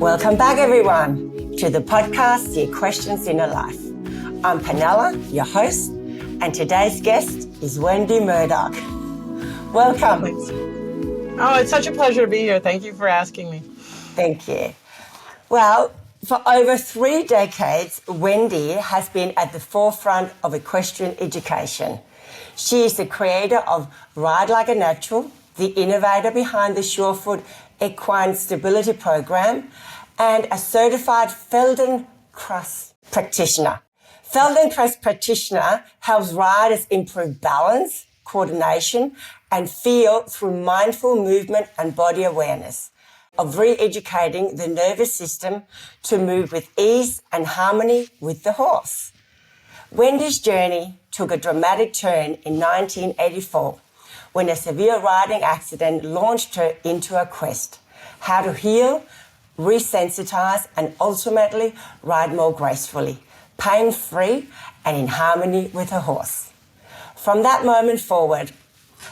Welcome back, everyone, to the podcast, The Questions in a Life. I'm Penella, your host, and today's guest is Wendy Murdoch. Welcome. Thanks. Oh, it's such a pleasure to be here. Thank you for asking me. Thank you. Well, for over 3 decades, Wendy has been at the forefront of equestrian education. She is the creator of Ride Like a Natural, the innovator behind the Surefoot Equine Stability Program, and a certified Feldenkrais Practitioner. Feldenkrais Practitioner helps riders improve balance, coordination, and feel through mindful movement and body awareness, of re-educating the nervous system to move with ease and harmony with the horse. Wendy's journey took a dramatic turn in 1984 when a severe riding accident launched her into a quest: how to heal, resensitize, and ultimately ride more gracefully, pain-free, and in harmony with her horse. From that moment forward,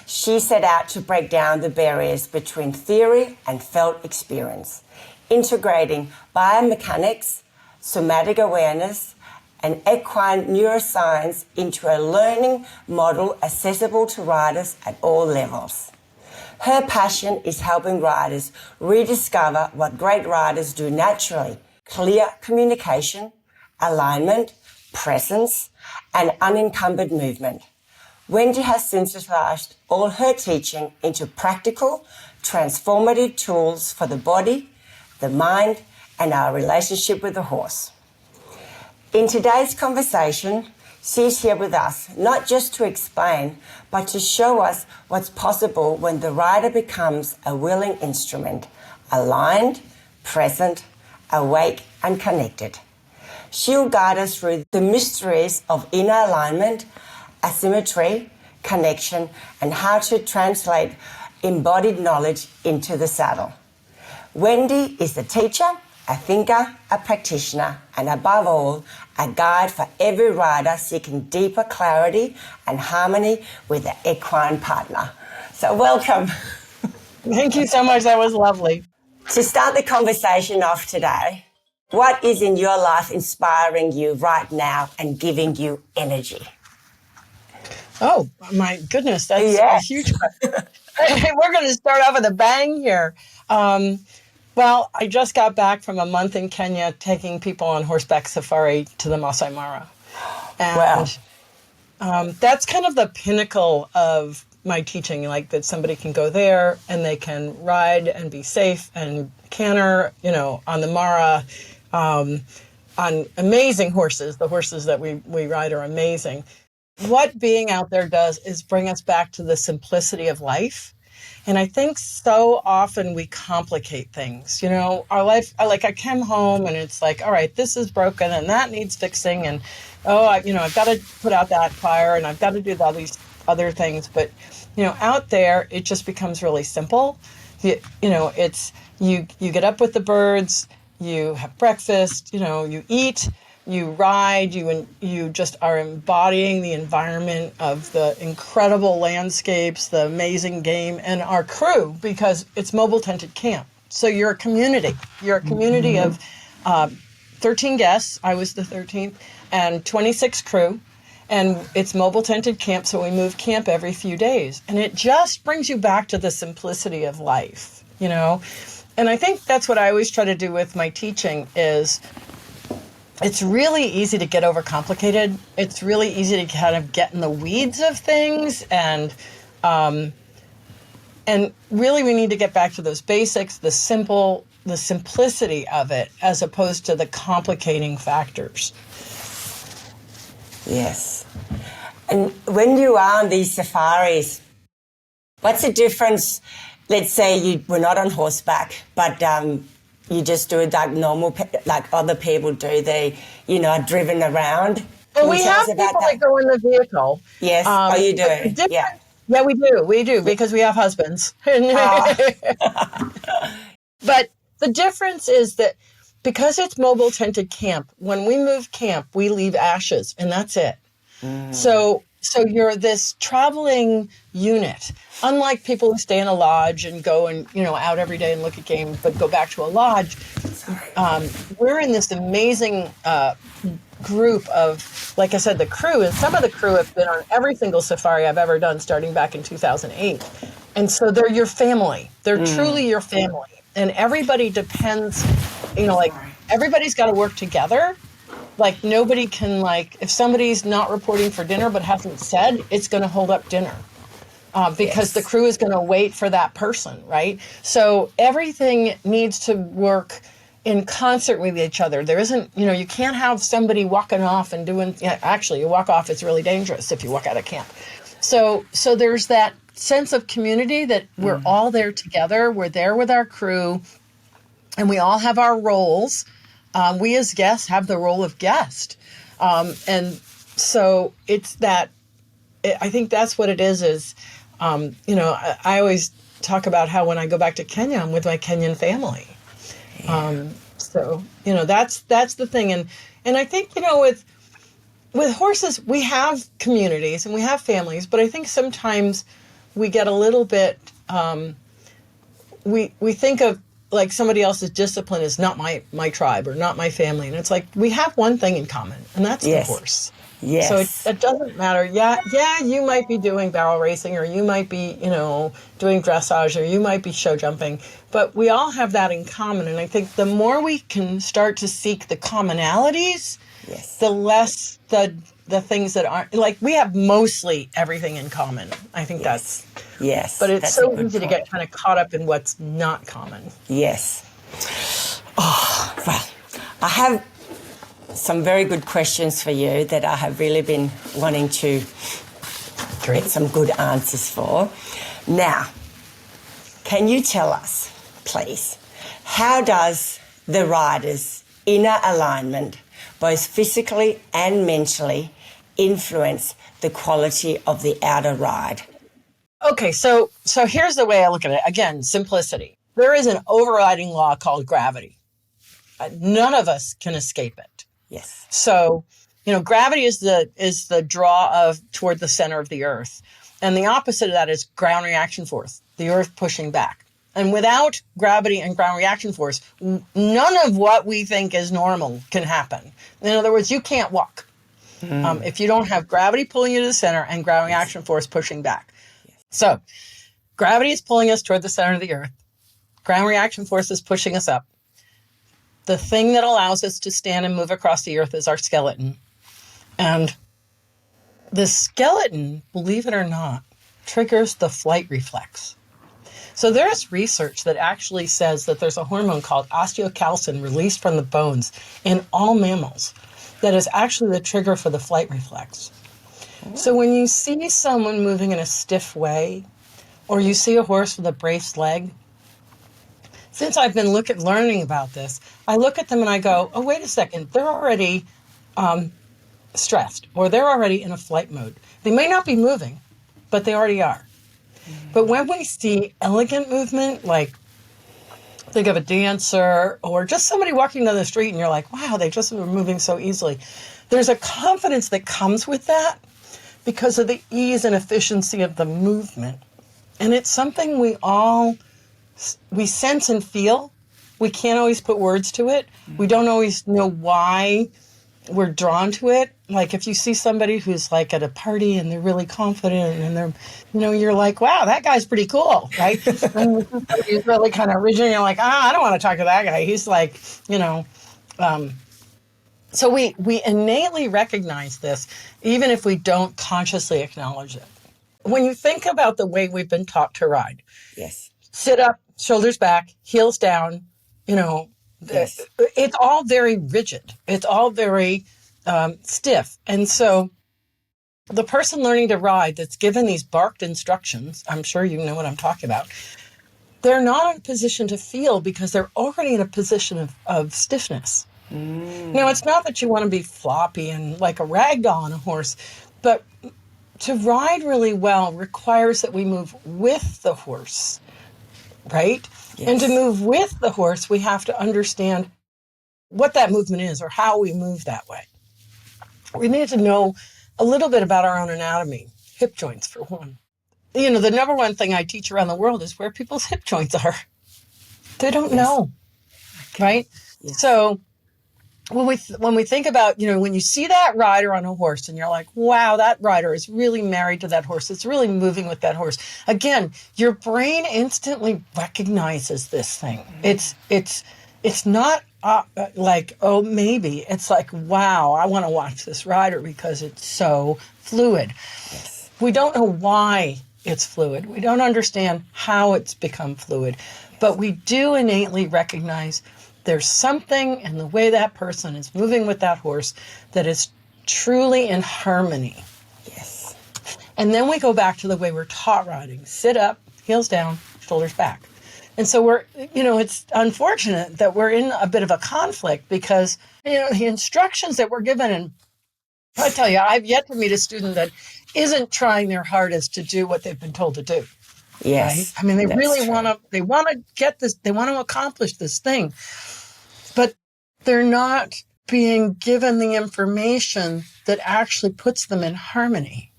she set out to break down the barriers between theory and felt experience, integrating biomechanics, somatic awareness, and equine neuroscience into a learning model accessible to riders at all levels. Her passion is helping riders rediscover what great riders do naturally: clear communication, alignment, presence, and unencumbered movement. Wendy has synthesized all her teaching into practical, transformative tools for the body, the mind, and our relationship with the horse. In today's conversation, she's here with us, not just to explain, but to show us what's possible when the rider becomes a willing instrument, aligned, present, awake, and connected. She'll guide us through the mysteries of inner alignment, asymmetry, connection, and how to translate embodied knowledge into the saddle. Wendy is a teacher, a thinker, a practitioner, and above all, a guide for every rider seeking deeper clarity and harmony with an equine partner. So welcome. Thank you so much. That was lovely. To start the conversation off today, what is in your life inspiring you right now and giving you energy? Oh, my goodness. That's a huge question. We're going to start off with a bang here. Well, I just got back from a month in Kenya taking people on horseback safari to the Masai Mara. And that's kind of the pinnacle of my teaching, like that somebody can go there and they can ride and be safe and canter, on the Mara, on amazing horses. The horses that we ride are amazing. What being out there does is bring us back to the simplicity of life. And I think so often we complicate things. Our life, I came home and it's like, all right, this is broken and that needs fixing. And, I've got to put out that fire and I've got to do all these other things. But, out there, it just becomes really simple. It's you get up with the birds, you have breakfast, you eat, you ride, you just are embodying the environment of the incredible landscapes, the amazing game, and our crew, because it's mobile tented camp. So you're a community. You're a community of 13 guests. I was the 13th, and 26 crew. And it's mobile tented camp, so we move camp every few days. And it just brings you back to the simplicity of life, And I think that's what I always try to do with my teaching is it's really easy to get overcomplicated. It's really easy to kind of get in the weeds of things, and really we need to get back to those basics, the simplicity of it, as opposed to the complicating factors. Yes. And when you are on these safaris, what's the difference? Let's say you were not on horseback, but you just do it like normal, like other people do. They, are driven around. Well, we have people that go in the vehicle. Yes. You do? Yeah. Yeah, we do. We do, because we have husbands. But the difference is that because it's mobile tented camp, when we move camp, we leave ashes, and that's it. So you're this traveling unit. Unlike people who stay in a lodge and go and, out every day and look at game, but go back to a lodge, we're in this amazing group of, like I said, the crew, and some of the crew have been on every single safari I've ever done starting back in 2008. And so they're your family. They're truly your family. And everybody depends, like everybody's got to work together. Like nobody can, like, if somebody's not reporting for dinner but hasn't said, it's going to hold up dinner. Because the crew is going to wait for that person, right? So everything needs to work in concert with each other. There isn't, you can't have somebody walking off and doing, actually, you walk off, it's really dangerous if you walk out of camp. So there's that sense of community that we're all there together. We're there with our crew, and we all have our roles. We as guests have the role of guest. And so it's that, I think that's what it is, I always talk about how when I go back to Kenya, I'm with my Kenyan family. Yeah. That's the thing. And I think, with horses, we have communities and we have families, but I think sometimes we get a little bit, we think of like somebody else's discipline is not my tribe or not my family. And it's like, we have one thing in common, and that's the horse. Yes. So it doesn't matter. Yeah, you might be doing barrel racing, or you might be, doing dressage, or you might be show jumping, but we all have that in common. And I think the more we can start to seek the commonalities, the less the things that aren't, like, we have mostly everything in common. I think that's, but it's so easy to get kind of caught up in what's not common. Yes. Oh, well, I have some very good questions for you that I have really been wanting to get some good answers for. Now, can you tell us, please, how does the rider's inner alignment, both physically and mentally, influence the quality of the outer ride? Okay, so here's the way I look at it. Again, simplicity. There is an overriding law called gravity. None of us can escape it. Yes. So, gravity is the draw toward the center of the earth. And the opposite of that is ground reaction force, the earth pushing back. And without gravity and ground reaction force, none of what we think is normal can happen. In other words, you can't walk if you don't have gravity pulling you to the center and ground reaction force pushing back. So gravity is pulling us toward the center of the earth. Ground reaction force is pushing us up. The thing that allows us to stand and move across the earth is our skeleton. And the skeleton, believe it or not, triggers the flight reflex. So there's research that actually says that there's a hormone called osteocalcin released from the bones in all mammals that is actually the trigger for the flight reflex. So when you see someone moving in a stiff way, or you see a horse with a braced leg, since I've been learning about this, I look at them and I go, oh, wait a second, they're already stressed, or they're already in a flight mode. They may not be moving, but they already are. But when we see elegant movement, like think of a dancer or just somebody walking down the street and you're like, wow, they just were moving so easily. There's a confidence that comes with that because of the ease and efficiency of the movement. And it's something we sense and feel. We can't always put words to it. We don't always know why we're drawn to it. Like if you see somebody who's like at a party and they're really confident and they're, you're like, wow, that guy's pretty cool, right? And he's really kind of rigid and you're like, I don't want to talk to that guy. He's like, so we innately recognize this, even if we don't consciously acknowledge it. When you think about the way we've been taught to ride, sit up, shoulders back, heels down, it's all very rigid. It's all very stiff. And so the person learning to ride that's given these barked instructions, I'm sure you know what I'm talking about, they're not in a position to feel because they're already in a position of stiffness. Now, it's not that you want to be floppy and like a rag doll on a horse, but to ride really well requires that we move with the horse, right? Yes. And to move with the horse, we have to understand what that movement is or how we move that way. We need to know a little bit about our own anatomy, hip joints for one. The number one thing I teach around the world is where people's hip joints are. They don't know, right? Yes. So when we think about, when you see that rider on a horse and you're like, wow, that rider is really married to that horse. It's really moving with that horse. Again, your brain instantly recognizes this thing. It's not like, oh, maybe. It's like, wow, I want to watch this rider because it's so fluid. Yes. We don't know why it's fluid. We don't understand how it's become fluid, but we do innately recognize there's something in the way that person is moving with that horse that is truly in harmony. Yes. And then we go back to the way we're taught riding. Sit up, heels down, shoulders back. And so it's unfortunate that we're in a bit of a conflict because, the instructions that we're given, and I tell you, I've yet to meet a student that isn't trying their hardest to do what they've been told to do. Yes. Right? I mean, they really want to get this, they want to accomplish this thing, but they're not being given the information that actually puts them in harmony.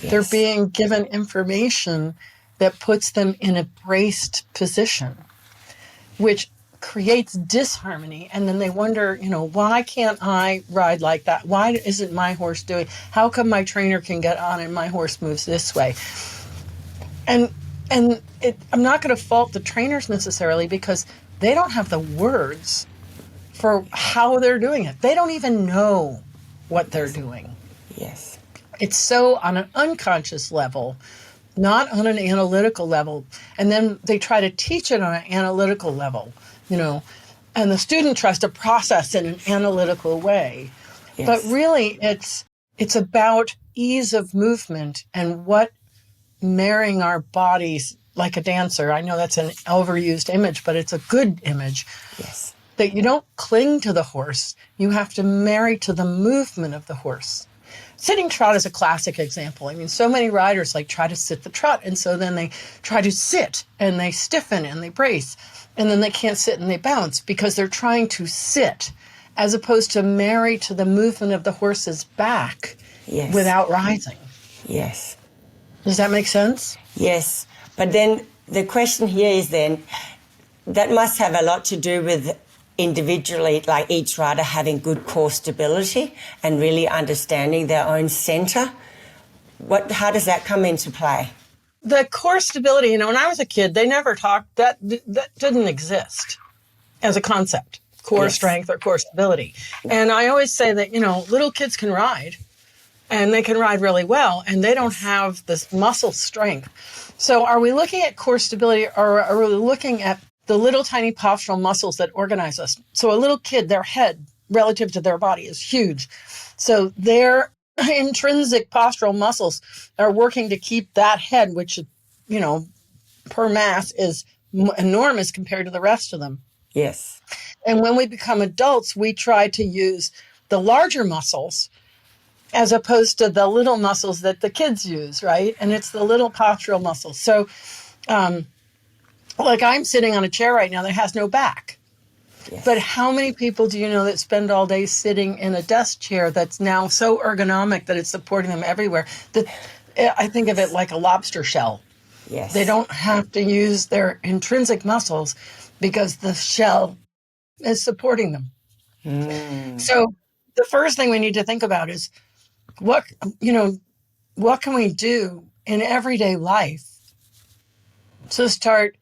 Yes. They're being given information that puts them in a braced position, which creates disharmony. And then they wonder, why can't I ride like that? Why isn't my horse doing? How come my trainer can get on and my horse moves this way? And I'm not going to fault the trainers necessarily because they don't have the words for how they're doing it. They don't even know what they're doing. Yes. It's so on an unconscious level, not on an analytical level. And then they try to teach it on an analytical level, and the student tries to process in an analytical way. Yes. But really, it's about ease of movement and what marrying our bodies like a dancer. I know that's an overused image, but it's a good image. Yes. That you don't cling to the horse. You have to marry to the movement of the horse. Sitting trot is a classic example. I mean, so many riders try to sit the trot, and so then they try to sit and they stiffen and they brace, and then they can't sit and they bounce because they're trying to sit as opposed to marry to the movement of the horse's back. Yes. Without rising. Yes. Does that make sense? Yes. But then the question here is then, that must have a lot to do with individually, like each rider having good core stability and really understanding their own center. How does that come into play? The core stability, when I was a kid, they never talked, that didn't exist as a concept, core strength or core stability. And I always say that, little kids can ride and they can ride really well and they don't have this muscle strength. So are we looking at core stability or are we looking at the little tiny postural muscles that organize us? So a little kid, their head relative to their body is huge. So their intrinsic postural muscles are working to keep that head, which, per mass is enormous compared to the rest of them. Yes. And when we become adults, we try to use the larger muscles as opposed to the little muscles that the kids use, right? And it's the little postural muscles. So, I'm sitting on a chair right now that has no back. Yes. But how many people do you know that spend all day sitting in a desk chair that's now so ergonomic that it's supporting them everywhere? That I think of it like a lobster shell. Yes. They don't have to use their intrinsic muscles because the shell is supporting them. So the first thing we need to think about is what can we do in everyday life to start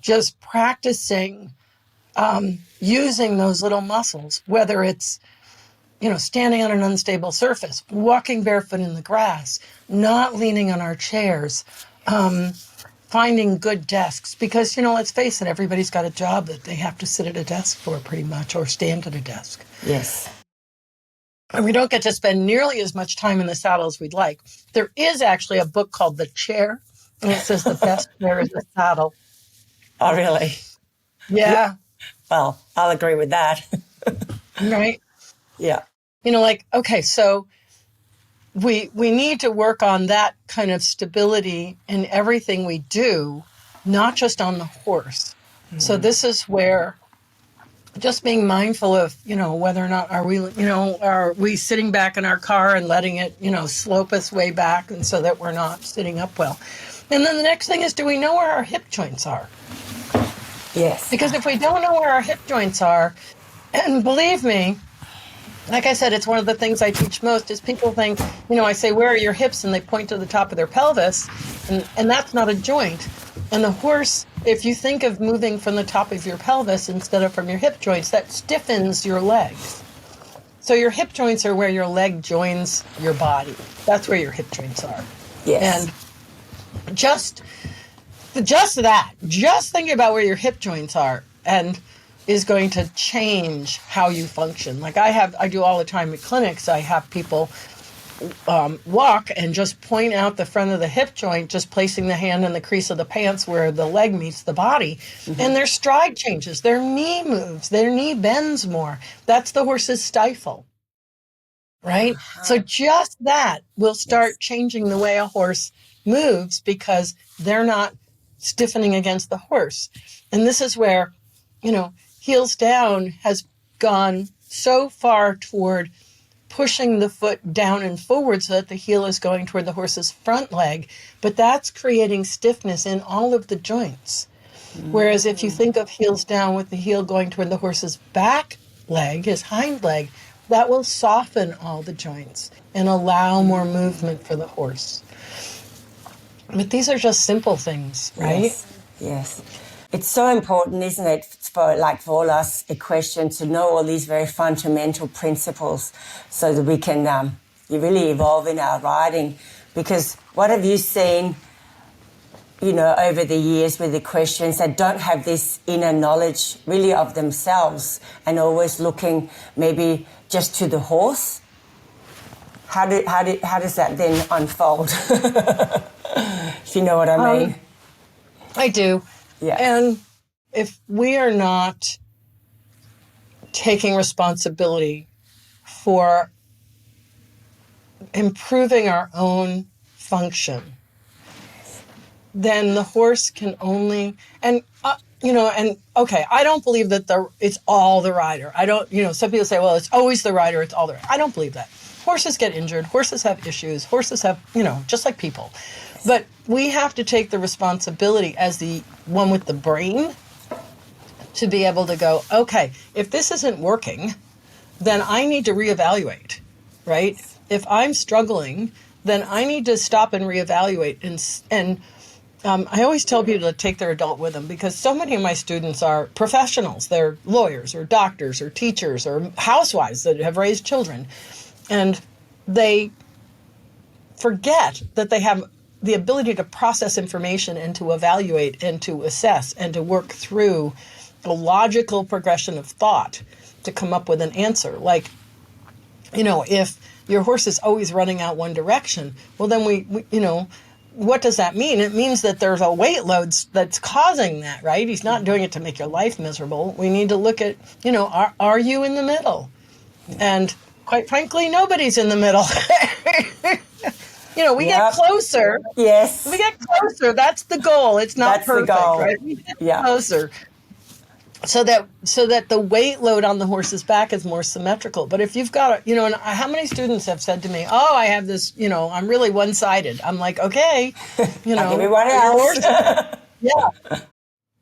just practicing using those little muscles, whether it's, standing on an unstable surface, walking barefoot in the grass, not leaning on our chairs, finding good desks. Because, let's face it, everybody's got a job that they have to sit at a desk for pretty much or stand at a desk. Yes. And we don't get to spend nearly as much time in the saddle as we'd like. There is actually a book called The Chair, and it says the best chair is the saddle. Oh, really? Yeah. Well, I'll agree with that. Right? Yeah. Okay, so we need to work on that kind of stability in everything we do, not just on the horse. Mm-hmm. So this is where just being mindful of, whether or not are we sitting back in our car and letting it, slope us way back and so that we're not sitting up well. And then the next thing is, do we know where our hip joints are? Yes. Because if we don't know where our hip joints are, and believe me, like I said, it's one of the things I teach most is people think, I say, where are your hips? And they point to the top of their pelvis, and that's not a joint. And the horse, if you think of moving from the top of your pelvis instead of from your hip joints, that stiffens your legs. So your hip joints are where your leg joins your body. That's where your hip joints are. Yes. And just thinking about where your hip joints are and is going to change how you function. Like I do all the time at clinics. I have people walk and just point out the front of the hip joint, just placing the hand in the crease of the pants where the leg meets the body. Mm-hmm. And their stride changes, their knee moves, their knee bends more. That's the horse's stifle, right? Uh-huh. So just that will start changing the way a horse moves because they're not stiffening against the horse. And this is where, heels down has gone so far toward pushing the foot down and forward so that the heel is going toward the horse's front leg, but that's creating stiffness in all of the joints. Mm-hmm. Whereas if you think of heels down with the heel going toward the horse's back leg, his hind leg, that will soften all the joints and allow more movement for the horse. But these are just simple things, right? Yes. It's so important, isn't it, for all us equestrians to know all these very fundamental principles so that we can really evolve in our riding. Because what have you seen, over the years with equestrians that don't have this inner knowledge really of themselves and always looking maybe just to the horse? How does that then unfold? If you know what I mean. I do. Yeah. And if we are not taking responsibility for improving our own function, then the horse can only, okay, I don't believe that it's all the rider. I don't, some people say, well, it's always the rider, it's all the rider. I don't believe that. Horses get injured, horses have issues, horses have, just like people. But we have to take the responsibility as the one with the brain to be able to go, okay, if this isn't working, then I need to reevaluate, right? If I'm struggling, then I need to stop and reevaluate. And I always tell people to take their adult with them because so many of my students are professionals. They're lawyers or doctors or teachers or housewives that have raised children. And they forget that they have the ability to process information and to evaluate and to assess and to work through a logical progression of thought to come up with an answer. Like, if your horse is always running out one direction, well, then we what does that mean? It means that there's a weight load that's causing that, right? He's not doing it to make your life miserable. We need to look at, are you in the middle? And quite frankly, nobody's in the middle. We get closer. Yes. We get closer. That's the goal. It's not That's perfect, the goal. right? We get closer. So that the weight load on the horse's back is more symmetrical. But if you've got and how many students have said to me, "Oh, I have this, I'm really one-sided." I'm like, "Okay, everyone else." Yeah.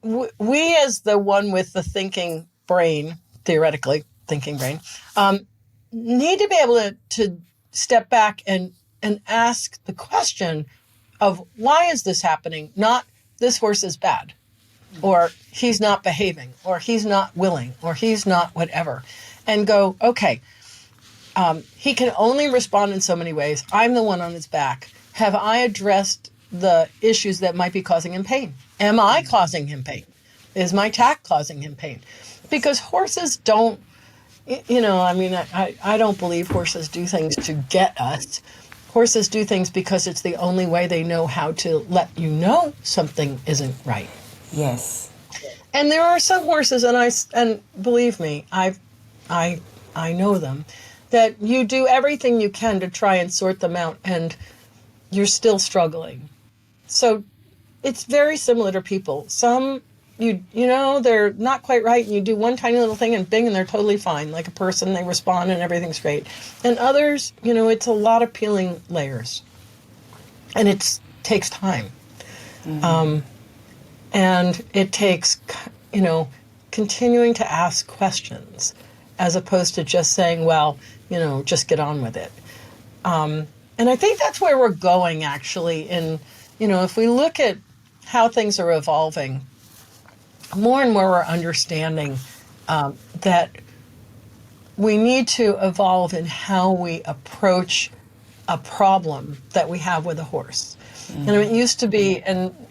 We as the one with the thinking brain, theoretically thinking brain, need to be able to step back and ask the question of why is this happening? Not this horse is bad, or he's not behaving, or he's not willing, or he's not whatever, and go, okay, he can only respond in so many ways. I'm the one on his back. Have I addressed the issues that might be causing him pain? Am I causing him pain? Is my tack causing him pain? Because horses don't, I don't believe horses do things to get us. Horses do things because it's the only way they know how to let you know something isn't right. Yes. And there are some horses, and believe me, I know them, that you do everything you can to try and sort them out, and you're still struggling. So it's very similar to people. Some, they're not quite right, and you do one tiny little thing, and bing, and they're totally fine. Like a person, they respond, and everything's great. And others, it's a lot of peeling layers. And it takes time. Mm-hmm. And it takes continuing to ask questions as opposed to just saying, well, just get on with it. And I think that's where we're going, actually. And, if we look at how things are evolving, more and more we're understanding that we need to evolve in how we approach a problem that we have with a horse. Mm-hmm. And it used to be,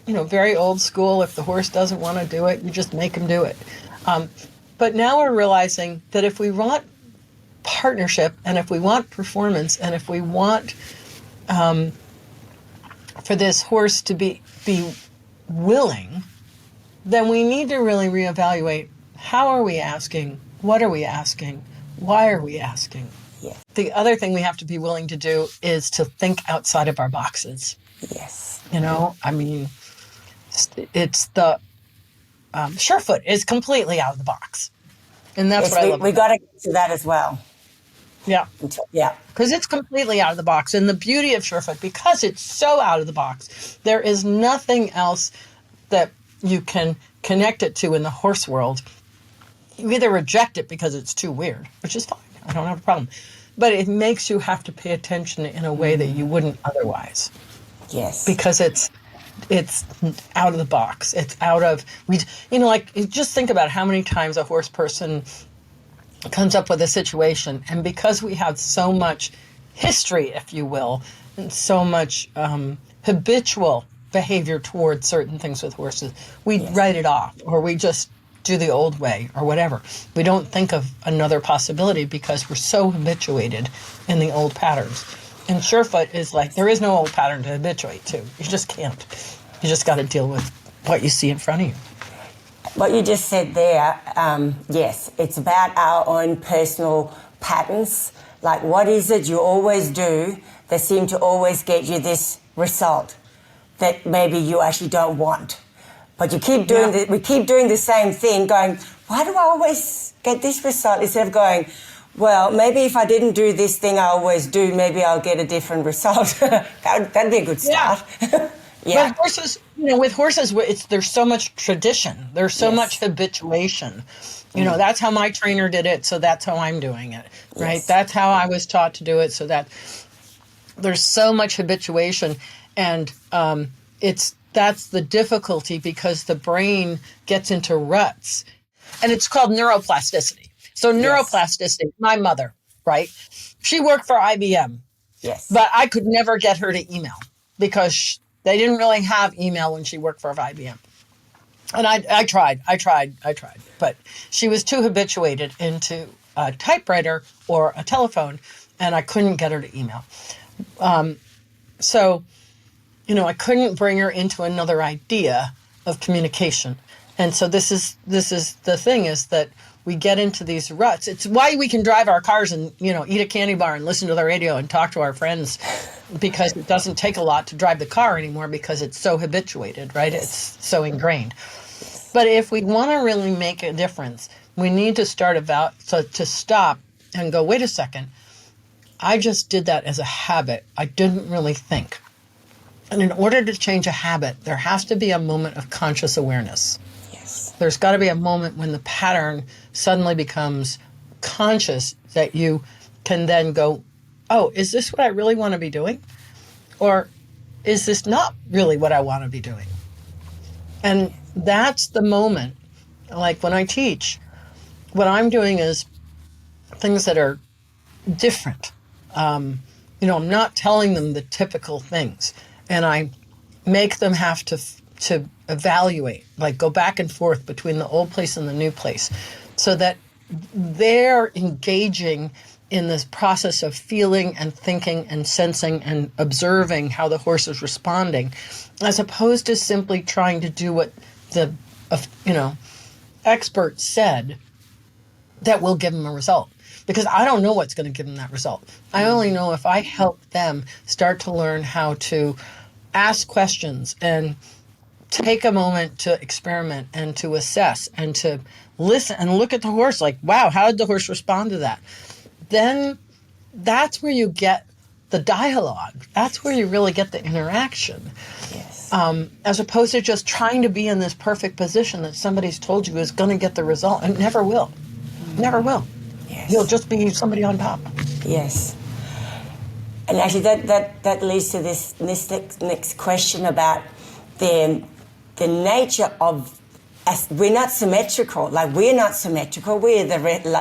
very old school, if the horse doesn't want to do it, you just make him do it. But now we're realizing that if we want partnership, and if we want performance, and if we want for this horse to be willing, then we need to really reevaluate, how are we asking? What are we asking? Why are we asking? Yes. The other thing we have to be willing to do is to think outside of our boxes. Yes. It's the Surefoot is completely out of the box. And that's what I love. We got to get to that as well. Yeah. Yeah. Because it's completely out of the box. And the beauty of Surefoot, because it's so out of the box, there is nothing else that you can connect it to in the horse world. You either reject it because it's too weird, which is fine. I don't have a problem. But it makes you have to pay attention in a way that you wouldn't otherwise. Yes. Because it's out of the box. It's out of, just think about how many times a horse person comes up with a situation, and because we have so much history, if you will, and so much habitual behavior towards certain things with horses, we write it off, or we just do the old way, or whatever. We don't think of another possibility because we're so habituated in the old patterns. And Surefoot is like, there is no old pattern to habituate to. You just can't. You just got to deal with what you see in front of you. What you just said there, yes, it's about our own personal patterns. Like, what is it you always do that seem to always get you this result that maybe you actually don't want? But you keep doing we keep doing the same thing, going, why do I always get this result? Instead of going, well, maybe if I didn't do this thing I always do, maybe I'll get a different result. That'd be a good start. Yeah. Yeah. But horses, with horses, there's so much tradition. There's so much habituation. That's how my trainer did it, so that's how I'm doing it, right? Yes. That's how I was taught to do it, so that there's so much habituation. And that's the difficulty, because the brain gets into ruts. And it's called neuroplasticity. So neuroplasticity, my mother, right? She worked for IBM. Yes. But I could never get her to email because they didn't really have email when she worked for IBM. And I tried. But she was too habituated into a typewriter or a telephone, and I couldn't get her to email. So I couldn't bring her into another idea of communication. And so this is the thing, is that we get into these ruts. It's why we can drive our cars and, eat a candy bar and listen to the radio and talk to our friends, because it doesn't take a lot to drive the car anymore because it's so habituated, right? It's so ingrained. But if we want to really make a difference, we need to to stop and go, wait a second, I just did that as a habit. I didn't really think. And in order to change a habit, there has to be a moment of conscious awareness. Yes. There's got to be a moment when the pattern suddenly becomes conscious, that you can then go, oh, is this what I really want to be doing? Or is this not really what I want to be doing? And that's the moment. Like when I teach, what I'm doing is things that are different. I'm not telling them the typical things. And I make them have to evaluate, like go back and forth between the old place and the new place, so that they're engaging in this process of feeling and thinking and sensing and observing how the horse is responding, as opposed to simply trying to do what the expert said that will give them a result. Because I don't know what's going to give them that result. I only know if I help them start to learn how to ask questions and take a moment to experiment and to assess and to listen and look at the horse like, wow, how did the horse respond to that? Then that's where you get the dialogue. That's where you really get the interaction. Yes. as opposed to just trying to be in this perfect position that somebody's told you is going to get the result. And never will. Never will. Yes. You'll just be somebody on top. Yes. And actually that leads to this next question about the nature of, we're not symmetrical. Like, we're not symmetrical. We're the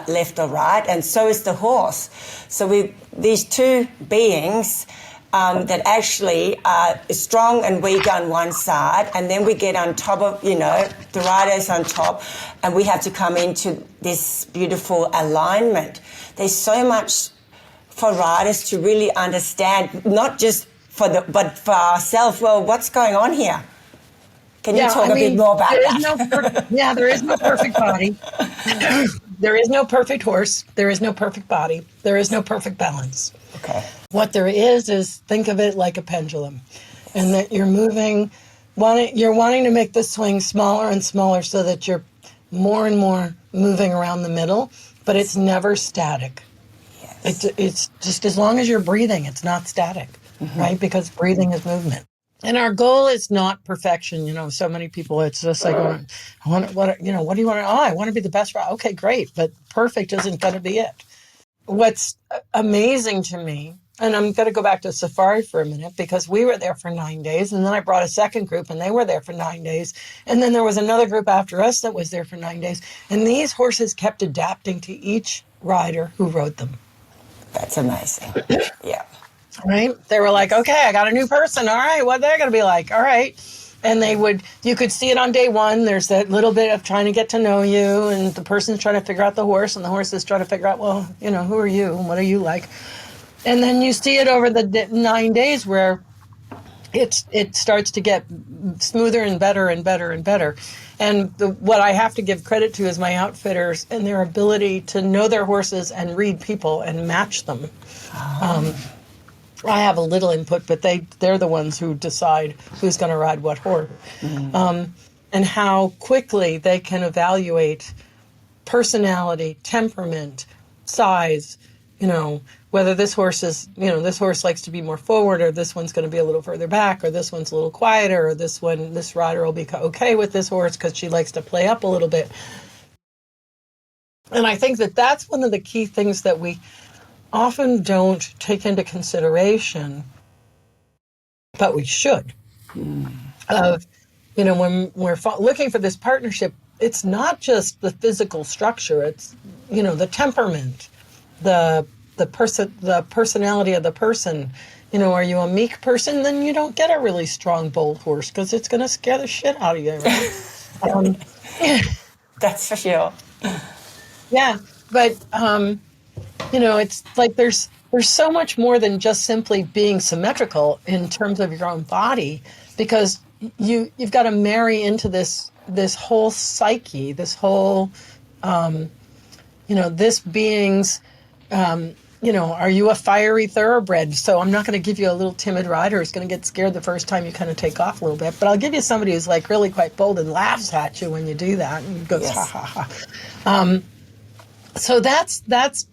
left or right, and so is the horse. So these two beings that actually are strong and weak on one side, and then we get on top of, the rider's on top, and we have to come into this beautiful alignment. There's so much for riders to really understand, not just but for ourselves. Well, what's going on here? Can you talk a bit more about that? There is no perfect body. There is no perfect horse. There is no perfect body. There is no perfect balance. Okay. What there is think of it like a pendulum, and that you're wanting to make the swing smaller and smaller so that you're more and more moving around the middle, but it's never static. Yes. It's just, as long as you're breathing, it's not static, right? Because breathing is movement. And our goal is not perfection. So many people, it's just like, what do you want? Oh, I want to be the best. Okay, great. But perfect isn't going to be it. What's amazing to me, and I'm going to go back to safari for a minute, because we were there for 9 days, and then I brought a second group, and they were there for 9 days. And then there was another group after us that was there for 9 days. And these horses kept adapting to each rider who rode them. That's amazing. Yeah. Right? They were like, okay, I got a new person. All right, what they're going to be like. All right. And you could see it on day one. There's that little bit of trying to get to know you, and the person's trying to figure out the horse, and the horse is trying to figure out, well, who are you and what are you like? And then you see it over the 9 days where it starts to get smoother and better and better and better. And what I have to give credit to is my outfitters and their ability to know their horses and read people and match them. I have a little input, but they're the ones who decide who's going to ride what horse. And how quickly they can evaluate personality, temperament, size, whether this horse this horse likes to be more forward, or this one's going to be a little further back, or this one's a little quieter, or this rider will be okay with this horse because she likes to play up a little bit. And I think that's one of the key things that we often don't take into consideration, but we should. When we're looking for this partnership, it's not just the physical structure. It's the temperament, the personality of the person. Are you a meek person? Then you don't get a really strong, bold horse, because it's going to scare the shit out of you, right? That's for sure. Yeah, but it's like there's so much more than just simply being symmetrical in terms of your own body, because you've got to marry into this whole psyche, this whole this being's are you a fiery thoroughbred? So I'm not going to give you a little timid rider who's going to get scared the first time you kind of take off a little bit, but I'll give you somebody who's like really quite bold and laughs at you when you do that and goes, ha ha ha. So that's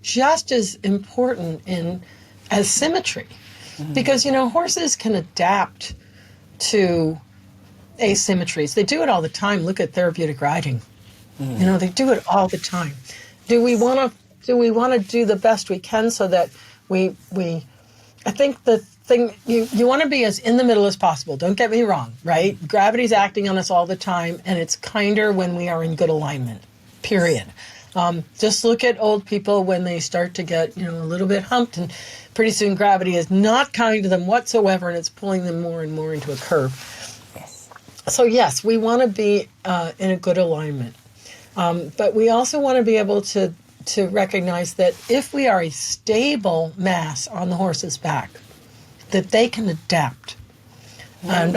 just as important as symmetry, because horses can adapt to asymmetries. They do it all the time. Look at therapeutic riding. They do it all the time. Do we want to do the best we can so that I think the thing, you want to be as in the middle as possible. Don't get me wrong, right? Gravity's acting on us all the time, and it's kinder when we are in good alignment, period. Just look at old people when they start to get, a little bit humped, and pretty soon gravity is not kind to them whatsoever, and it's pulling them more and more into a curve. Yes. So yes, we want to be in a good alignment. But we also want to be able to recognize that if we are a stable mass on the horse's back, that they can adapt. And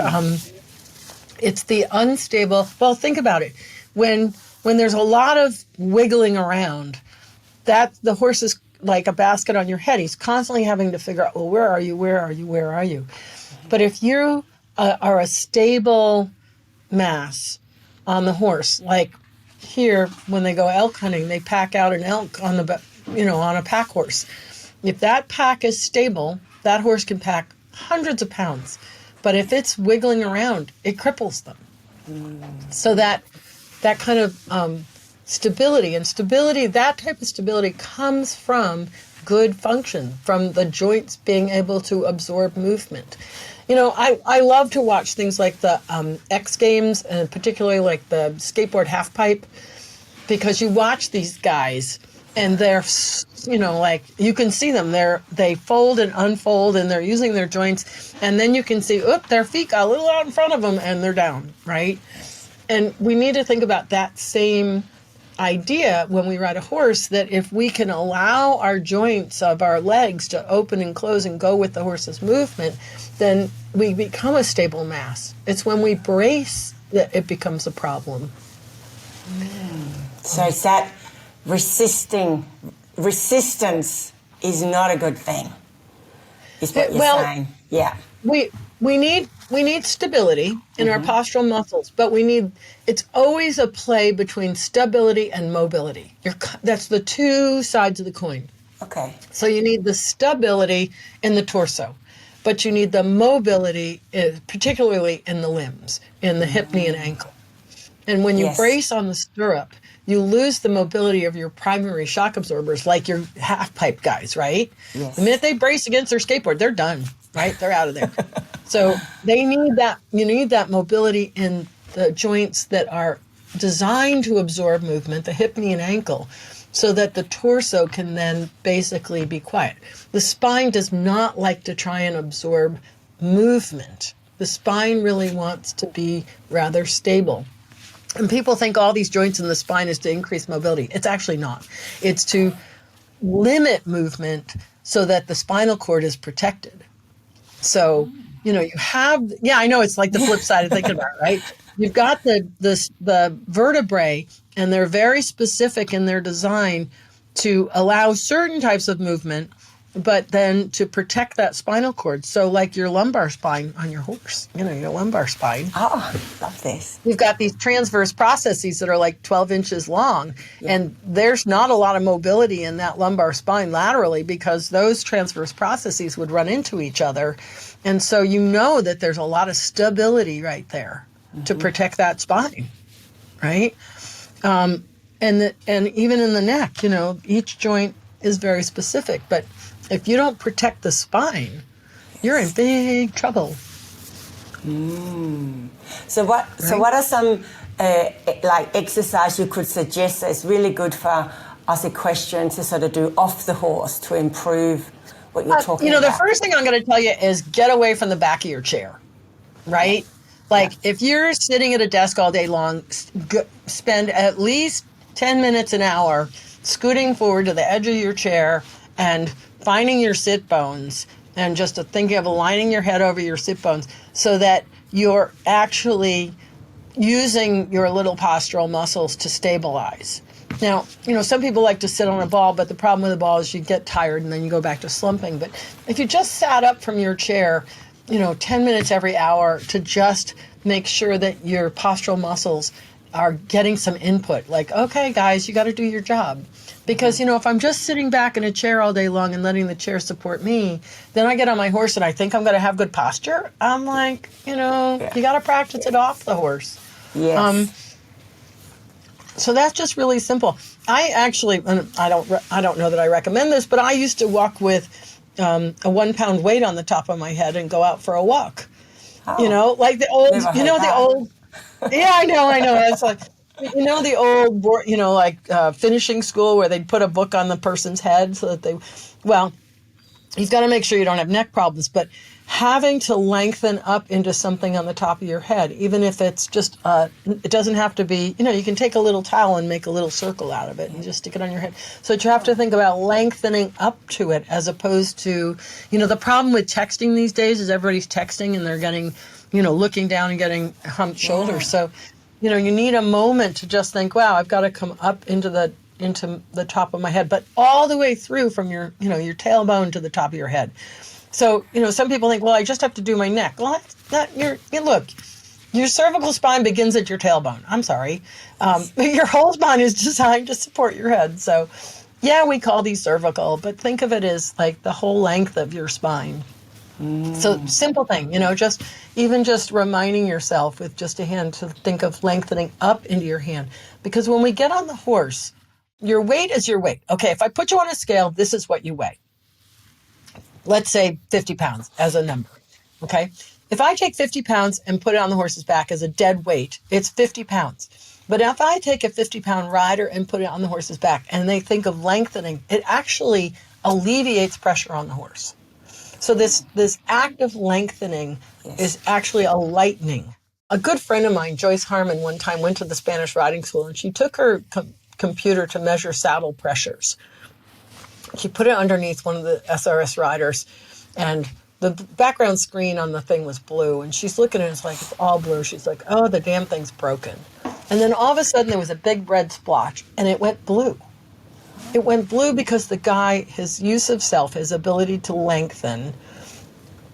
it's the unstable, well, think about it. When there's a lot of wiggling around, that the horse is like a basket on your head. He's constantly having to figure out, well, where are you? Where are you? Where are you? But if you are a stable mass on the horse, like here, when they go elk hunting, they pack out an elk on on a pack horse. If that pack is stable, that horse can pack hundreds of pounds. But if it's wiggling around, it cripples them. So that kind of stability, that type of stability comes from good function, from the joints being able to absorb movement. You know, I love to watch things like the X Games, and particularly like the skateboard half pipe, because you watch these guys and they're, you know, like you can see them. They fold and unfold and they're using their joints. And then you can see, their feet got a little out in front of them and they're down, right? And we need to think about that same idea when we ride a horse, that if we can allow our joints of our legs to open and close and go with the horse's movement, then we become a stable mass. It's when we brace that it becomes a problem. So it's that resistance is not a good thing, is what you're saying. Yeah. We need stability in our postural muscles, but it's always a play between stability and mobility. That's the two sides of the coin. Okay. So you need the stability in the torso, but you need the mobility, particularly in the limbs, in the hip, knee, and ankle. And when you brace on the stirrup, you lose the mobility of your primary shock absorbers, like your half pipe guys, right? Yes. The minute they brace against their skateboard, they're done, right? They're out of there. So they need that. You need that mobility in the joints that are designed to absorb movement, the hip, knee, and ankle, so that the torso can then basically be quiet. The spine does not like to try and absorb movement. The spine really wants to be rather stable. And people think all these joints in the spine is to increase mobility. It's actually not. It's to limit movement so that the spinal cord is protected. So, you know, you have, I know it's like the flip side of thinking about it, right? You've got the vertebrae, and they're very specific in their design to allow certain types of movement, but then to protect that spinal cord. So like your lumbar spine on your horse, you know, your lumbar spine. Oh, I love this. You've got these transverse processes that are like 12 inches long, and there's not a lot of mobility in that lumbar spine laterally because those transverse processes would run into each other. And so you know that there's a lot of stability right there to protect that spine, right? And even in the neck, you know, each joint is very specific, but if you don't protect the spine, you're in big trouble. So what are some like exercise you could suggest that's really good for us equestrians to sort of do off the horse to improve what you're talking about? The first thing I'm going to tell you is get away from the back of your chair, right? Like if you're sitting at a desk all day long, spend at least 10 minutes an hour scooting forward to the edge of your chair and finding your sit bones, and just thinking of aligning your head over your sit bones so that you're actually using your little postural muscles to stabilize. Now, you know, some people like to sit on a ball, but the problem with the ball is you get tired and then you go back to slumping. But if you just sat up from your chair, 10 minutes every hour to just make sure that your postural muscles are getting some input. Like, okay, guys, you got to do your job. Because, if I'm just sitting back in a chair all day long and letting the chair support me, then I get on my horse and I think I'm going to have good posture. I'm like, you got to practice it off the horse. Yes. So that's just really simple. I actually, and I don't know that I recommend this, but I used to walk with a 1 pound weight on the top of my head and go out for a walk. Oh, like the old, the old. Yeah, I know. It's like, the old, finishing school where they'd put a book on the person's head so that you've got to make sure you don't have neck problems, but having to lengthen up into something on the top of your head, even if it's just, it doesn't have to be, you can take a little towel and make a little circle out of it and just stick it on your head. So you have to think about lengthening up to it as opposed to, the problem with texting these days is everybody's texting and they're getting, looking down and getting humped shoulders. So, you need a moment to just think, wow, I've got to come up into the top of my head, but all the way through from your, your tailbone to the top of your head. So, some people think, well, I just have to do my neck. Well, look, your cervical spine begins at your tailbone. I'm sorry. Your whole spine is designed to support your head. So, yeah, we call these cervical, but think of it as like the whole length of your spine. So simple thing, just reminding yourself with just a hand to think of lengthening up into your hand. Because when we get on the horse, your weight is your weight. Okay, if I put you on a scale, this is what you weigh. Let's say 50 pounds as a number, okay? If I take 50 pounds and put it on the horse's back as a dead weight, it's 50 pounds. But if I take a 50-pound rider and put it on the horse's back and they think of lengthening, it actually alleviates pressure on the horse. So this act of lengthening is actually a lightening. A good friend of mine, Joyce Harmon, one time went to the Spanish riding school and she took her computer to measure saddle pressures. She put it underneath one of the SRS riders and the background screen on the thing was blue. And she's looking at it, it's all blue. She's like, oh, the damn thing's broken. And then all of a sudden there was a big red splotch and it went blue. It went blue because the guy, his use of self, his ability to lengthen,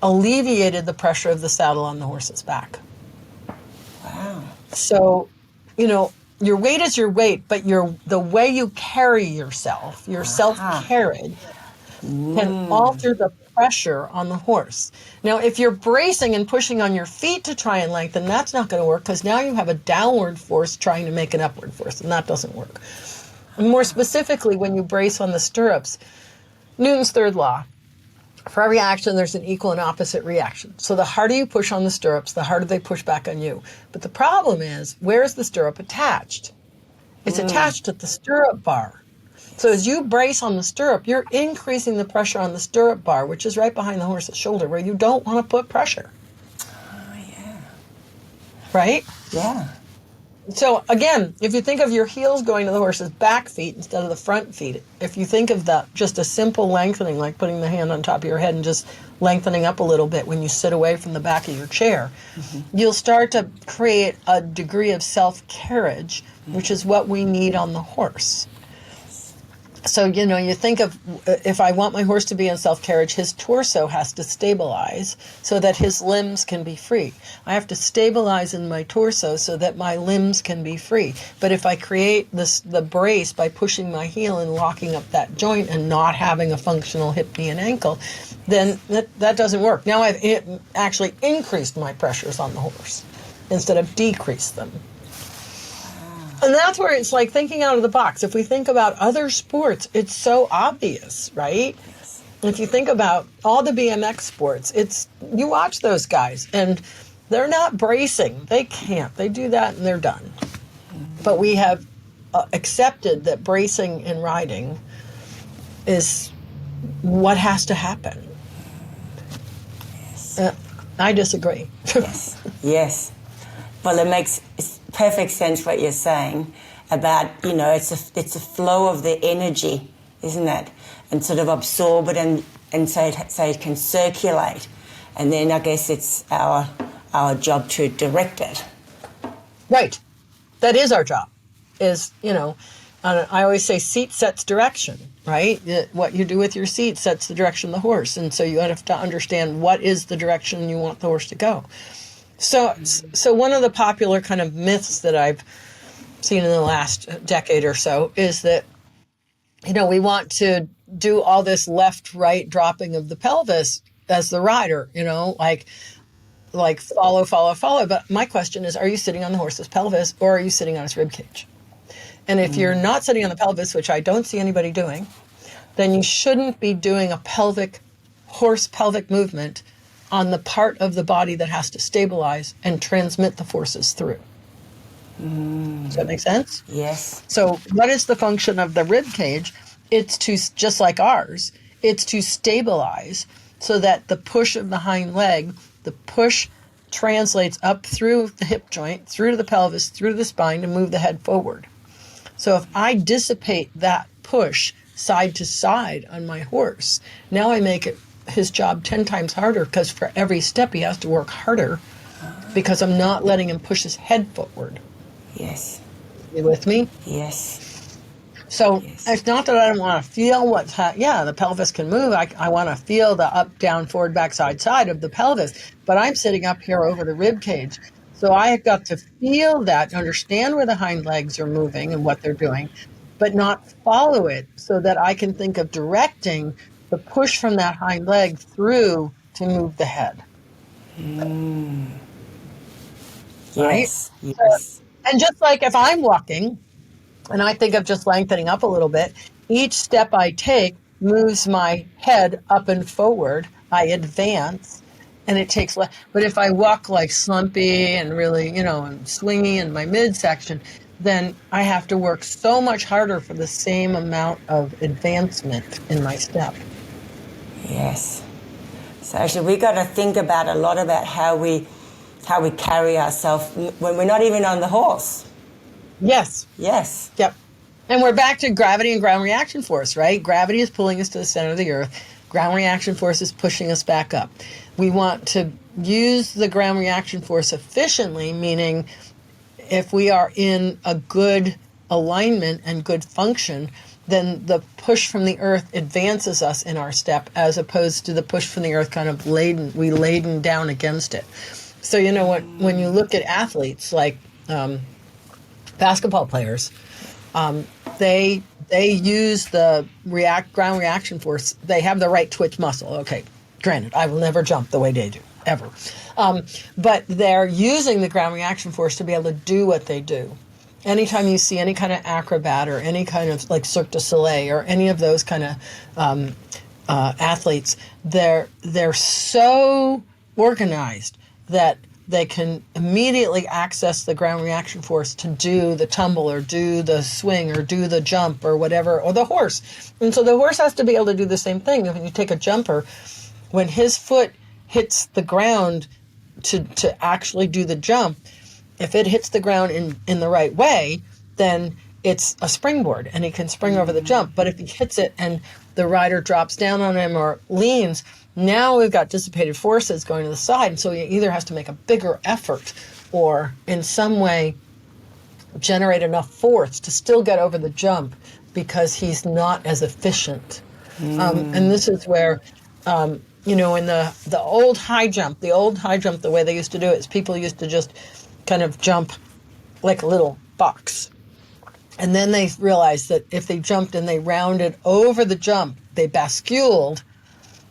alleviated the pressure of the saddle on the horse's back. Wow. So, your weight is your weight, but the way you carry yourself, your self-carriage, can alter the pressure on the horse. Now, if you're bracing and pushing on your feet to try and lengthen, that's not going to work because now you have a downward force trying to make an upward force, and that doesn't work. And more specifically, when you brace on the stirrups, Newton's third law, for every action, there's an equal and opposite reaction. So the harder you push on the stirrups, the harder they push back on you. But the problem is, where is the stirrup attached? It's attached to the stirrup bar. So as you brace on the stirrup, you're increasing the pressure on the stirrup bar, which is right behind the horse's shoulder, where you don't want to put pressure. Oh, yeah. Right? Yeah. So again, if you think of your heels going to the horse's back feet instead of the front feet, if you think of that, just a simple lengthening, like putting the hand on top of your head and just lengthening up a little bit when you sit away from the back of your chair, you'll start to create a degree of self-carriage, which is what we need on the horse. So, you think of, if I want my horse to be in self-carriage, his torso has to stabilize so that his limbs can be free. I have to stabilize in my torso so that my limbs can be free. But if I create the brace by pushing my heel and locking up that joint and not having a functional hip, knee, and ankle, then that doesn't work. Now I've actually increased my pressures on the horse instead of decreased them. And that's where it's like thinking out of the box. If we think about other sports, it's so obvious, right? If you think about all the BMX sports, you watch those guys and they're not bracing. They can't. They do that and they're done. But we have accepted that bracing in riding is what has to happen. Yes. I disagree. Yes. Yes. Well, it makes perfect sense what you're saying about, it's a flow of the energy, isn't it? And sort of absorb it and so it can circulate. And then I guess it's our job to direct it. Right. That is our job. I always say seat sets direction, right? What you do with your seat sets the direction of the horse. And so you have to understand what is the direction you want the horse to go. So one of the popular kind of myths that I've seen in the last decade or so is that, we want to do all this left-right dropping of the pelvis as the rider, like follow. But my question is, are you sitting on the horse's pelvis or are you sitting on his rib cage? And if you're not sitting on the pelvis, which I don't see anybody doing, then you shouldn't be doing a horse pelvic movement on the part of the body that has to stabilize and transmit the forces through. Does that make sense? Yes. So what is the function of the rib cage? It's to, just like ours, it's to stabilize so that the push of the hind leg, the push translates up through the hip joint, through to the pelvis, through to the spine to move the head forward. So if I dissipate that push side to side on my horse, now I make his job 10 times harder because for every step he has to work harder because I'm not letting him push his head forward. Yes. You with me? Yes. So it's not that I don't want to feel the pelvis can move. I want to feel the up, down, forward, back, side of the pelvis. But I'm sitting up here over the rib cage. So I've got to feel that, understand where the hind legs are moving and what they're doing, but not follow it so that I can think of directing the push from that hind leg through to move the head. Right? Yes, yes. And just like if I'm walking and I think of just lengthening up a little bit, each step I take moves my head up and forward. I advance and it takes less. But if I walk like slumpy and really, and swingy in my midsection, then I have to work so much harder for the same amount of advancement in my step. Yes. So actually we got to think about a lot about how we carry ourselves when we're not even on the horse. Yes. Yes. Yep. And we're back to gravity and ground reaction force, right? Gravity is pulling us to the center of the earth. Ground reaction force is pushing us back up. We want to use the ground reaction force efficiently, meaning if we are in a good alignment and good function, then the push from the earth advances us in our step, as opposed to the push from the earth kind of laden down against it. So when you look at athletes like basketball players, they use the ground reaction force. They have the right twitch muscle. Okay, granted, I will never jump the way they do, ever. But they're using the ground reaction force to be able to do what they do. Anytime you see any kind of acrobat or any kind of like Cirque du Soleil or any of those kind of athletes, they're so organized that they can immediately access the ground reaction force to do the tumble or do the swing or do the jump or whatever, or the horse. And so the horse has to be able to do the same thing. When you take a jumper, when his foot hits the ground to actually do the jump, if it hits the ground in the right way, then it's a springboard and he can spring over the jump. But if he hits it and the rider drops down on him or leans, now we've got dissipated forces going to the side. And so he either has to make a bigger effort or in some way generate enough force to still get over the jump because he's not as efficient. And this is where, in the old high jump, the way they used to do it is people used to just kind of jump like a little box. And then they realized that if they jumped and they rounded over the jump, they basculed,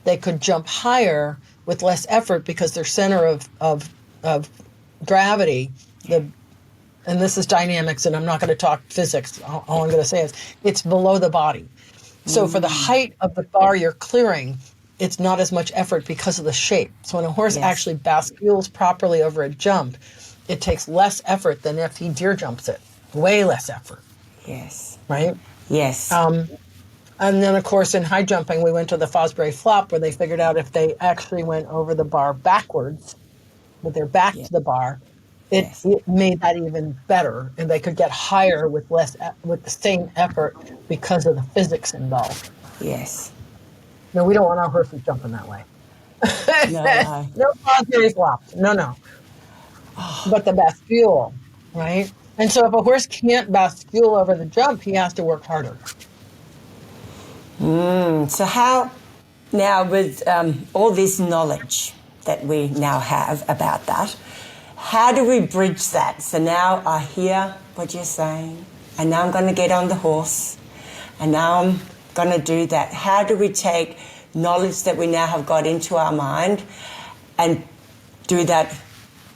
they could jump higher with less effort because their center of gravity, and this is dynamics, and I'm not going to talk physics. All I'm going to say is it's below the body. So for the height of the bar you're clearing, it's not as much effort because of the shape. So when a horse actually bascules properly over a jump, it takes less effort than if he deer jumps it. Way less effort. Yes. Right? Yes. And then, of course, in high jumping, we went to the Fosbury flop where they figured out if they actually went over the bar backwards with their back to the bar, it made that even better. And they could get higher with the same effort because of the physics involved. Yes. No, we don't want our horses jumping that way. No. No Fosbury flops. No. But the bascule, right? And so if a horse can't bascule over the jump, he has to work harder. So how, now with all this knowledge that we now have about that, how do we bridge that? So now I hear what you're saying, and now I'm going to get on the horse, and now I'm going to do that. How do we take knowledge that we now have got into our mind and do that,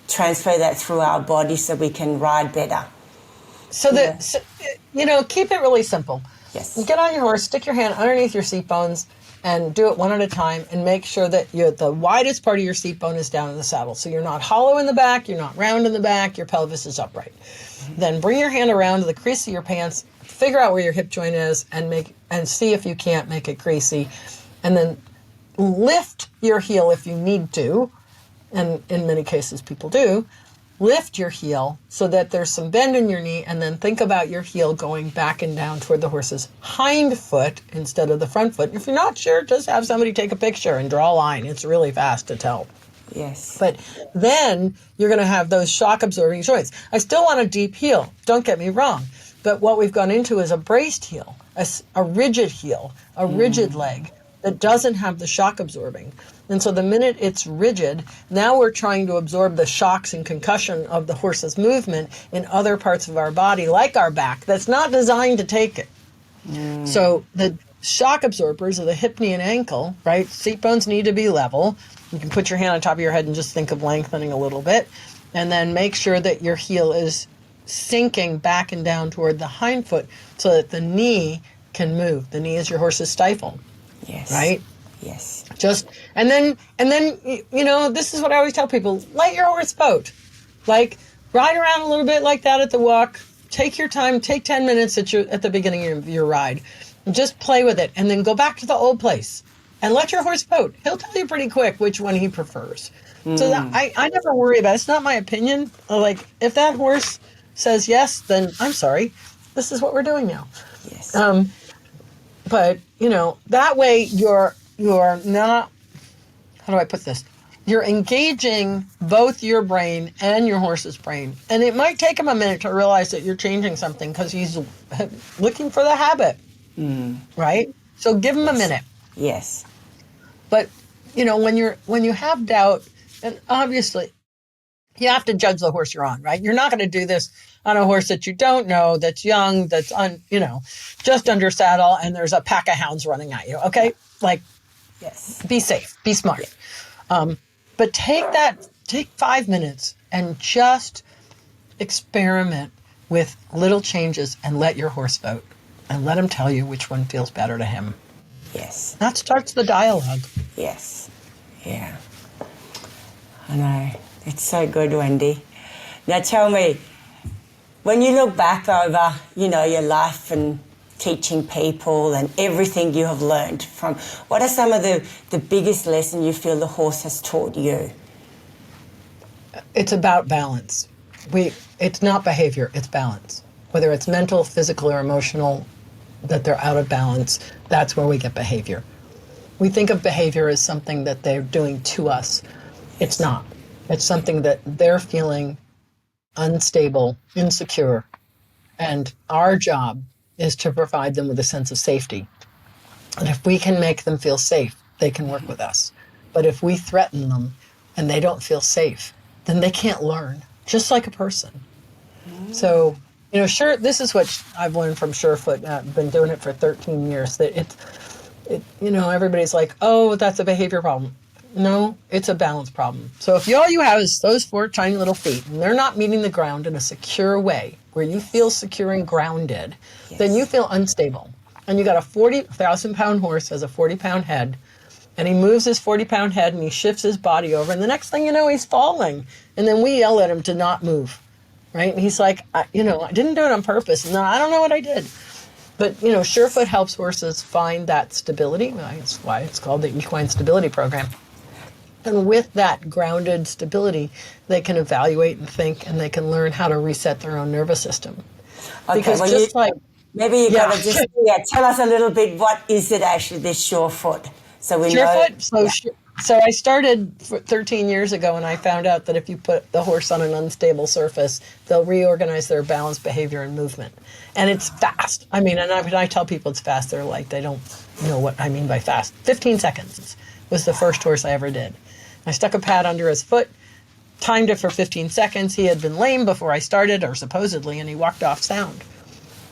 transfer that through our body so we can ride better? So keep it really simple. Yes. Get on your horse, stick your hand underneath your seat bones, and do it one at a time, and make sure that the widest part of your seat bone is down in the saddle. So you're not hollow in the back, you're not round in the back, your pelvis is upright. Then bring your hand around to the crease of your pants, figure out where your hip joint is, and see if you can't make it creasy. And then lift your heel if you need to, and in many cases people do. Lift your heel so that there's some bend in your knee, and then think about your heel going back and down toward the horse's hind foot instead of the front foot. If you're not sure, just have somebody take a picture and draw a line. It's really fast to tell. Yes. But then you're going to have those shock-absorbing joints. I still want a deep heel, don't get me wrong. But what we've gone into is a braced heel, a rigid heel, a rigid leg that doesn't have the shock absorbing. And so the minute it's rigid, now we're trying to absorb the shocks and concussion of the horse's movement in other parts of our body, like our back, that's not designed to take it. So the shock absorbers of the hip, knee, and ankle, right? Seat bones need to be level. You can put your hand on top of your head and just think of lengthening a little bit. And then make sure that your heel is sinking back and down toward the hind foot so that the knee can move. The knee is your horse's stifle. Yes. Right? Yes. And then, this is what I always tell people, let your horse vote. Like, ride around a little bit like that at the walk. Take your time, take 10 minutes at the beginning of your ride. And just play with it. And then go back to the old place. And let your horse vote. He'll tell you pretty quick which one he prefers. So that, I never worry about it. It's not my opinion. Like, if that horse says yes, then I'm sorry. This is what we're doing now. Yes. But, that way you're not, how do I put this? You're engaging both your brain and your horse's brain. And it might take him a minute to realize that you're changing something because he's looking for the habit, right? So give him a minute. Yes. But, when you have doubt, and obviously you have to judge the horse you're on, right? You're not going to do this on a horse that you don't know, that's young, that's just under saddle, and there's a pack of hounds running at you. Okay. Like, yes, be safe, be smart. But take 5 minutes and just experiment with little changes and let your horse vote and let him tell you which one feels better to him. Yes. That starts the dialogue. Yes. Yeah. I know. It's so good, Wendy. Now tell me, when you look back over, your life and teaching people and everything you have learned from, what are some of the biggest lessons you feel the horse has taught you? It's about balance. It's not behavior, it's balance. Whether it's mental, physical, or emotional, that they're out of balance, that's where we get behavior. We think of behavior as something that they're doing to us. It's not. It's something that they're feeling unstable, insecure, and our job is to provide them with a sense of safety. And if we can make them feel safe, they can work with us. But if we threaten them and they don't feel safe, then they can't learn, just like a person. So, this is what I've learned from Surefoot. I've been doing it for 13 years. That everybody's like, oh, that's a behavior problem. No, it's a balance problem. So if all you have is those 4 tiny little feet, and they're not meeting the ground in a secure way, where you feel secure and grounded, then you feel unstable. And you got a 40,000-pound horse has a 40-pound head, and he moves his 40-pound head and he shifts his body over, and the next thing you know, he's falling. And then we yell at him to not move, right? And he's like, I didn't do it on purpose. No, I don't know what I did. But, Surefoot helps horses find that stability. That's why it's called the Equine Stability Program. And with that grounded stability, they can evaluate and think, and they can learn how to reset their own nervous system. Okay, because maybe you gotta just tell us a little bit, what is it actually, this Surefoot? So we Surefoot. know. So I started 13 years ago, and I found out that if you put the horse on an unstable surface, they'll reorganize their balance, behavior, and movement. And it's fast. I mean, and I tell people it's fast. They're like, they don't know what I mean by fast. 15 seconds was the first horse I ever did. I stuck a pad under his foot, timed it for 15 seconds. He had been lame before I started, or supposedly, and he walked off sound.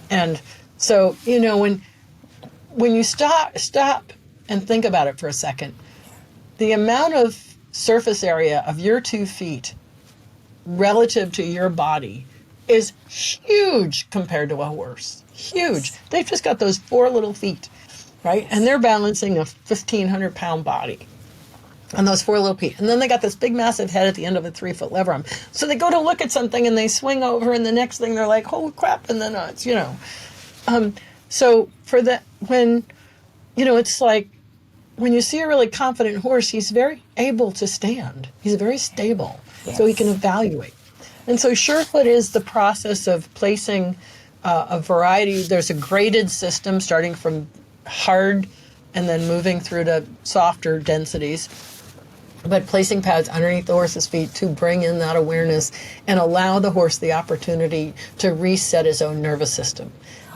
And so, when you stop and think about it for a second, the amount of surface area of your 2 feet relative to your body is huge compared to a horse. Huge. They've just got those 4 little feet, right? And they're balancing a 1,500-pound body on those 4 little feet. And then they got this big, massive head at the end of a 3-foot lever arm. So they go to look at something and they swing over, and the next thing they're like, holy crap, and then it's, So for that, when, it's like, when you see a really confident horse, he's very able to stand. He's very stable, so he can evaluate. And so Surefoot is the process of placing a variety. There's a graded system starting from hard and then moving through to softer densities, but placing pads underneath the horse's feet to bring in that awareness and allow the horse the opportunity to reset his own nervous system.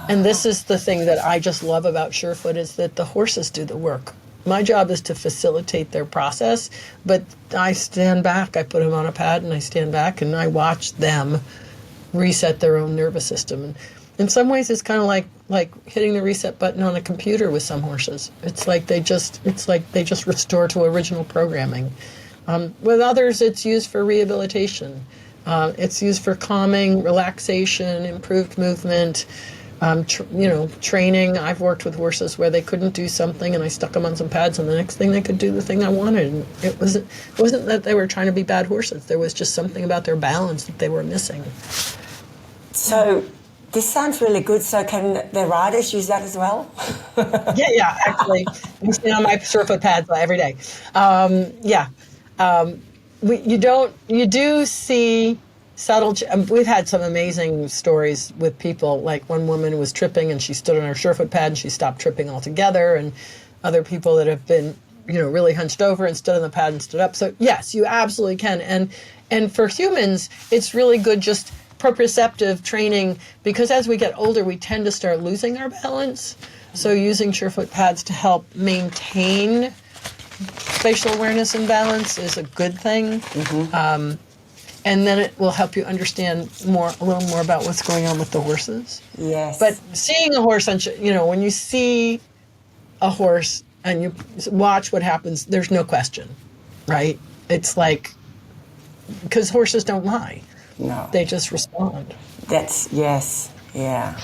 And this is the thing that I just love about Surefoot, is that the horses do the work. My job is to facilitate their process, but I stand back. I put them on a pad and I stand back and I watch them reset their own nervous system. And in some ways, it's kind of like like hitting the reset button on a computer with some horses. It's like they just restore to original programming. With others, it's used for rehabilitation. It's used for calming, relaxation, improved movement, training. I've worked with horses where they couldn't do something, and I stuck them on some pads, and the next thing they could do the thing I wanted. And it wasn't that they were trying to be bad horses. There was just something about their balance that they were missing. So this sounds really good. So can the riders use that as well? Yeah, actually. I'm sitting on my Surefoot pads every day. You do see subtle. We've had some amazing stories with people. Like one woman was tripping and she stood on her Surefoot pad and she stopped tripping altogether. And other people that have been, really hunched over and stood on the pad and stood up. So yes, you absolutely can. And for humans, it's really good just proprioceptive training, because as we get older, we tend to start losing our balance. So using Surefoot pads to help maintain spatial awareness and balance is a good thing. Mm-hmm. And then it will help you understand a little more about what's going on with the horses. Yes. But seeing a horse, when you see a horse and you watch what happens, there's no question, right? It's like, because horses don't lie. No. They just respond. Yes. Yeah.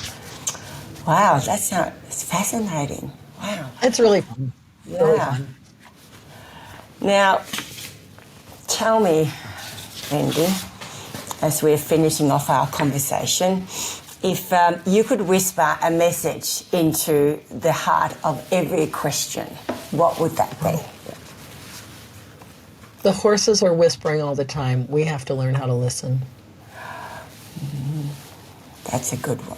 Wow, it's fascinating. Wow. It's really fun. Yeah. Really fun. Now, tell me, Wendy, as we're finishing off our conversation, if you could whisper a message into the heart of every question, what would that be? The horses are whispering all the time. We have to learn how to listen. That's a good one.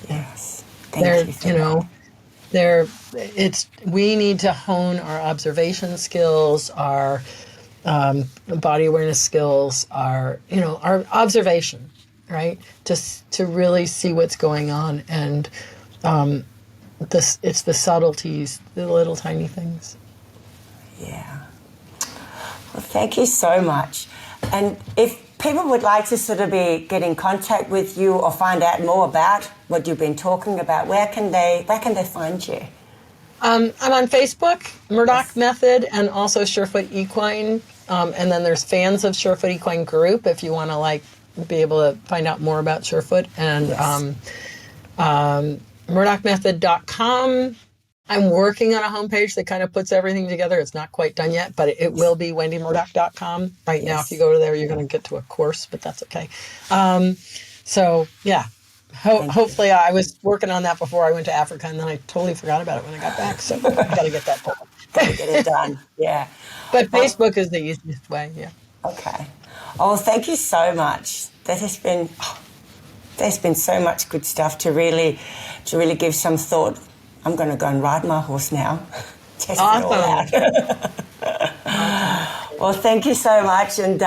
Yes. Thank you for that. We need to hone our observation skills, our body awareness skills, our observation, right? To really see what's going on, and it's the subtleties, the little tiny things. Yeah. Well, thank you so much. And if people would like to sort of get in contact with you or find out more about what you've been talking about, where can they find you? I'm on Facebook, Murdoch Method, and also Surefoot Equine. And then there's fans of Surefoot Equine group if you want to be able to find out more about Surefoot. And murdochmethod.com. I'm working on a homepage that kind of puts everything together. It's not quite done yet, but it will be wendymurdoch.com. Right now, if you go to there, you're going to get to a course, but that's okay. Hopefully, I was working on that before I went to Africa, and then I totally forgot about it when I got back. So I got to get that done. Got to get it done. Yeah. But Facebook is the easiest way. Yeah. Okay. Oh, thank you so much. There's been so much good stuff to really give some thought. I'm going to go and ride my horse now. Test it all out. Well, thank you so much, and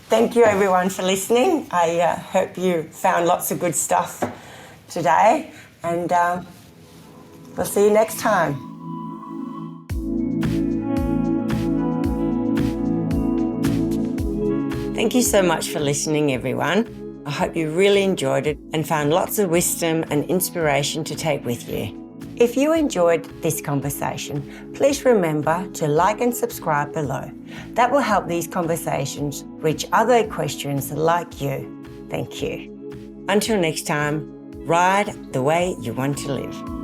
thank you everyone for listening. I hope you found lots of good stuff today, and we'll see you next time. Thank you so much for listening, everyone. I hope you really enjoyed it and found lots of wisdom and inspiration to take with you. If you enjoyed this conversation, please remember to like and subscribe below. That will help these conversations reach other equestrians like you. Thank you. Until next time, ride the way you want to live.